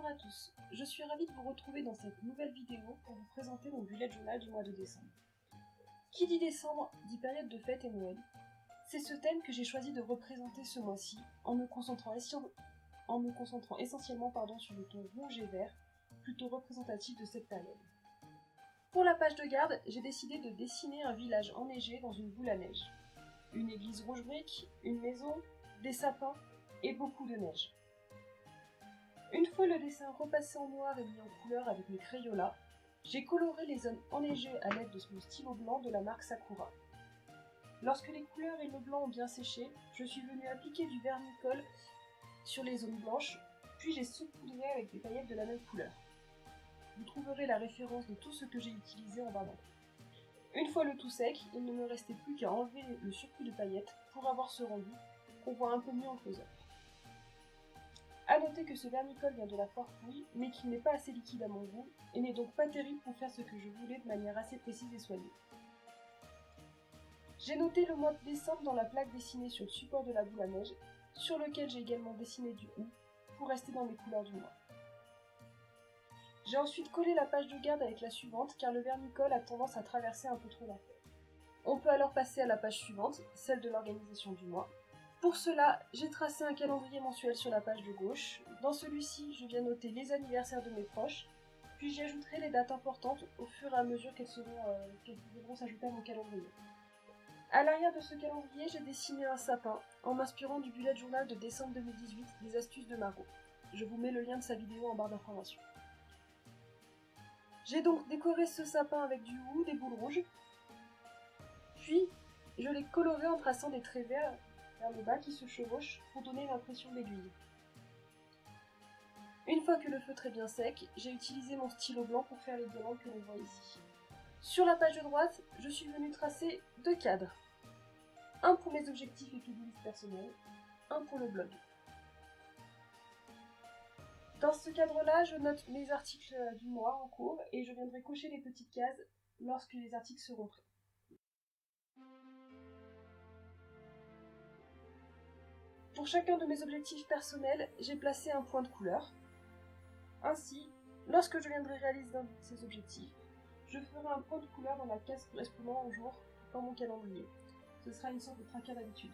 Bonjour à tous, je suis ravie de vous retrouver dans cette nouvelle vidéo pour vous présenter mon bullet journal du mois de décembre. Qui dit décembre dit période de fête et Noël. C'est ce thème que j'ai choisi de représenter ce mois-ci en me concentrant essentiellement sur le ton rouge et vert, plutôt représentatif de cette période. Pour la page de garde, j'ai décidé de dessiner un village enneigé dans une boule à neige. Une église rouge brique, une maison, des sapins et beaucoup de neige. Une fois le dessin repassé en noir et mis en couleur avec mes Crayolas, j'ai coloré les zones enneigées à l'aide de mon stylo blanc de la marque Sakura. Lorsque les couleurs et le blanc ont bien séché, je suis venue appliquer du vernis-colle sur les zones blanches, puis j'ai saupoudré avec des paillettes de la même couleur. Vous trouverez la référence de tout ce que j'ai utilisé en bas. Une fois le tout sec, il ne me restait plus qu'à enlever le surplus de paillettes pour avoir ce rendu qu'on voit un peu mieux en close-up. A noter que ce vernis-colle vient de la foire Fouille, mais qu'il n'est pas assez liquide à mon goût, et n'est donc pas terrible pour faire ce que je voulais de manière assez précise et soignée. J'ai noté le mois de décembre dans la plaque dessinée sur le support de la boule à neige, sur lequel j'ai également dessiné du août, pour rester dans mes couleurs du mois. J'ai ensuite collé la page de garde avec la suivante, car le vernis-colle a tendance à traverser un peu trop la feuille. On peut alors passer à la page suivante, celle de l'organisation du mois. Pour cela, j'ai tracé un calendrier mensuel sur la page de gauche. Dans celui-ci, je viens noter les anniversaires de mes proches, puis j'y ajouterai les dates importantes au fur et à mesure qu'elles devront s'ajouter à mon calendrier. À l'arrière de ce calendrier, j'ai dessiné un sapin, en m'inspirant du bullet journal de décembre 2018 des astuces de Margot. Je vous mets le lien de sa vidéo en barre d'information. J'ai donc décoré ce sapin avec du hou, des boules rouges, puis je l'ai coloré en traçant des traits verts vers le bas qui se chevauchent pour donner l'impression d'aiguille. Une fois que le feutre est bien sec, j'ai utilisé mon stylo blanc pour faire les diamants que l'on voit ici. Sur la page de droite, je suis venue tracer deux cadres. Un pour mes objectifs et to-do list personnels, un pour le blog. Dans ce cadre-là, je note mes articles du mois en cours et je viendrai cocher les petites cases lorsque les articles seront prêts. Pour chacun de mes objectifs personnels, j'ai placé un point de couleur. Ainsi, lorsque je viendrai réaliser un de ces objectifs, je ferai un point de couleur dans la case correspondant au jour dans mon calendrier. Ce sera une sorte de tracker d'habitude.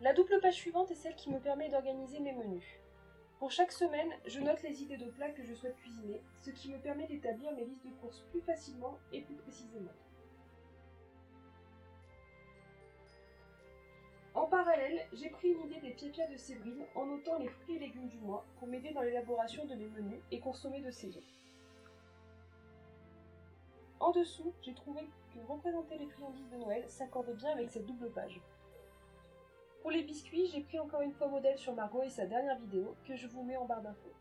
La double page suivante est celle qui me permet d'organiser mes menus. Pour chaque semaine, je note les idées de plats que je souhaite cuisiner, ce qui me permet d'établir mes listes de courses plus facilement et plus précisément. En parallèle, j'ai pris une idée des piépias de Séverine en notant les fruits et légumes du mois pour m'aider dans l'élaboration de mes menus et consommer de saison. En dessous, j'ai trouvé que représenter les friandises de Noël s'accordait bien avec cette double page. Pour les biscuits, j'ai pris encore une fois modèle sur Margot et sa dernière vidéo que je vous mets en barre d'infos.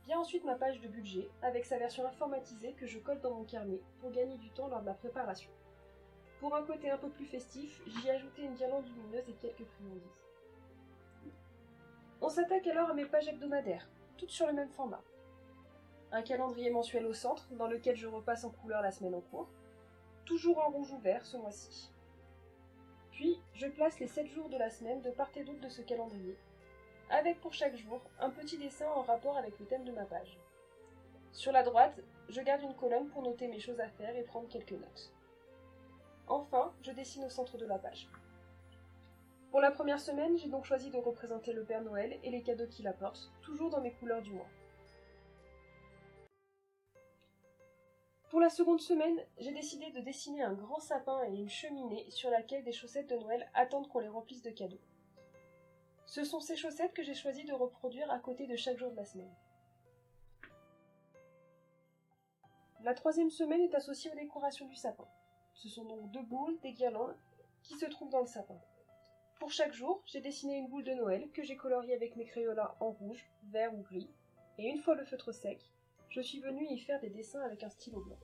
Vient ensuite ma page de budget avec sa version informatisée que je colle dans mon carnet pour gagner du temps lors de ma préparation. Pour un côté un peu plus festif, j'y ai ajouté une guirlande lumineuse et quelques friandises. On s'attaque alors à mes pages hebdomadaires, toutes sur le même format. Un calendrier mensuel au centre, dans lequel je repasse en couleur la semaine en cours, toujours en rouge ou vert ce mois-ci. Puis, je place les 7 jours de la semaine de part et d'autre de ce calendrier, avec pour chaque jour un petit dessin en rapport avec le thème de ma page. Sur la droite, je garde une colonne pour noter mes choses à faire et prendre quelques notes. Enfin, je dessine au centre de la page. Pour la première semaine, j'ai donc choisi de représenter le Père Noël et les cadeaux qu'il apporte, toujours dans mes couleurs du mois. Pour la seconde semaine, j'ai décidé de dessiner un grand sapin et une cheminée sur laquelle des chaussettes de Noël attendent qu'on les remplisse de cadeaux. Ce sont ces chaussettes que j'ai choisi de reproduire à côté de chaque jour de la semaine. La troisième semaine est associée aux décorations du sapin. Ce sont donc deux boules, des guirlandes, qui se trouvent dans le sapin. Pour chaque jour, j'ai dessiné une boule de Noël que j'ai coloriée avec mes Crayolas en rouge, vert ou gris, et une fois le feutre sec, je suis venue y faire des dessins avec un stylo blanc.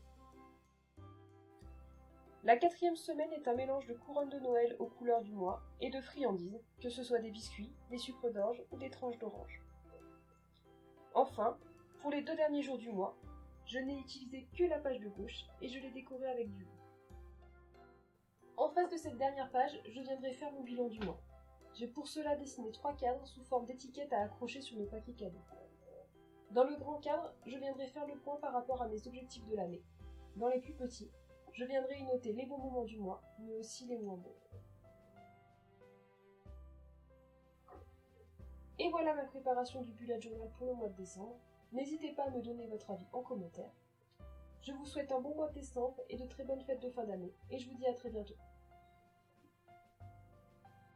La quatrième semaine est un mélange de couronnes de Noël aux couleurs du mois et de friandises, que ce soit des biscuits, des sucres d'orge ou des tranches d'orange. Enfin, pour les 2 derniers jours du mois, je n'ai utilisé que la page de gauche et je l'ai décorée avec du bleu. face de cette dernière page, je viendrai faire mon bilan du mois. J'ai pour cela dessiné 3 cadres sous forme d'étiquettes à accrocher sur nos paquets cadeaux. Dans le grand cadre, je viendrai faire le point par rapport à mes objectifs de l'année. Dans les plus petits, je viendrai y noter les bons moments du mois, mais aussi les moins bons. Et voilà ma préparation du bullet journal pour le mois de décembre. N'hésitez pas à me donner votre avis en commentaire. Je vous souhaite un bon mois de décembre et de très bonnes fêtes de fin d'année, et je vous dis à très bientôt.